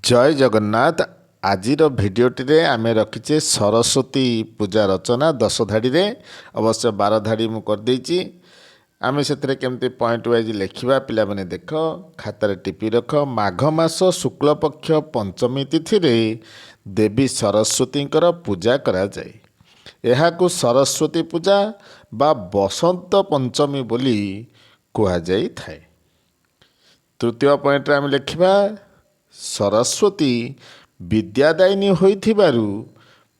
जय जगन्नाथ। आजिर भिडटे आम रखीचे सरस्वती पूजा रचना 10 धाड़ी रे अवश्य 12 धाड़ी मु करदेची। आम से केमती पॉइंट वाइज लिखा पिला माने देख खातार टिपि रख। माघ मास शुक्ल पक्ष पंचमी तिथि रे देवी सरस्वती पूजा करा जाए। एहाकु सरस्वती पूजा बा बसंत पंचमी बोली कहा जाई थाए। तृतीय पॉइंट आम लिखा सरस्वती विद्यादायिनी होइथिबारु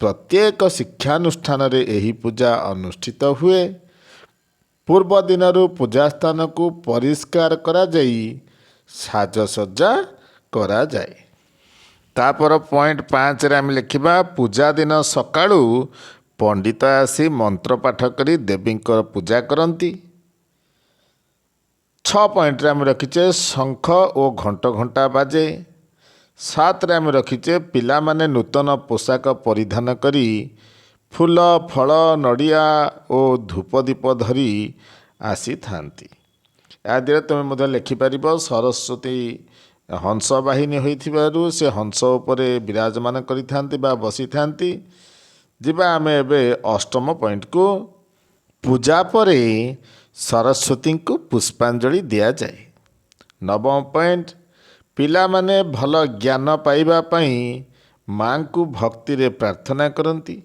प्रत्येक शिक्षानुष्ठान रे एही पूजा अनुष्ठित हुए। पूर्व दिनरु पूजा स्थान को परिष्कार करा जाई साजसज्जा करा जाए। तापर पॉइंट 5 रे आम लिखा पूजा दिन सकाळु पंडित आसी मंत्र पाठ करी देवींकर पूजा करती। 6 पॉइंट रे आम रखीचे शंख और घंट घंटा बाजे। 7 रे आम रखीचे पिला माने नूतन पोशाक परिधान करी फूल फल नड़िया और धूपदीप धरी आसी थांती। आदि तुम लिखिपार सरस्वती हंस बाहिनी होइथिबारु से हंस उपरे विराजमान करि थांती बा बसी थांती। जिबा आमे एबे अष्टम पॉइंट को पूजा परे सरस्वती को पुष्पांजलि दिया जाए। नवम पॉइंट पिला माने भल ज्ञान पाइबा पई मां को भक्ति रे प्रार्थना करती।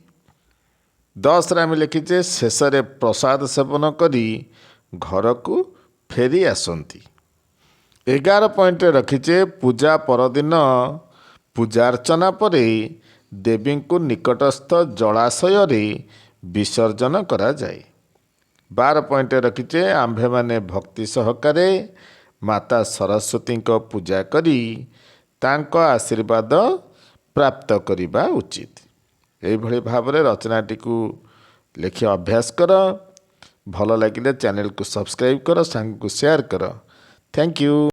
10 रे आम लिखीचे शेष रे प्रसाद सेवन करी घर को फेरी आसती। 11 पॉइंट रखीचे पूजा परदिन पूजार्चना परे देवी को निकटस्थ जलाशय रे विसर्जन करा जाए। 12 पॉइंट रखीचे आम्भे माने भक्ति सहकारे माता सरस्वती को पूजा करी तांको आशीर्वाद प्राप्त करिबा उचित। एही भली भावरे रचनाटी को लिखि अभ्यास कर। भल लगिले चैनल को सब्सक्राइब कर, सांग को शेयर कर। Thank you.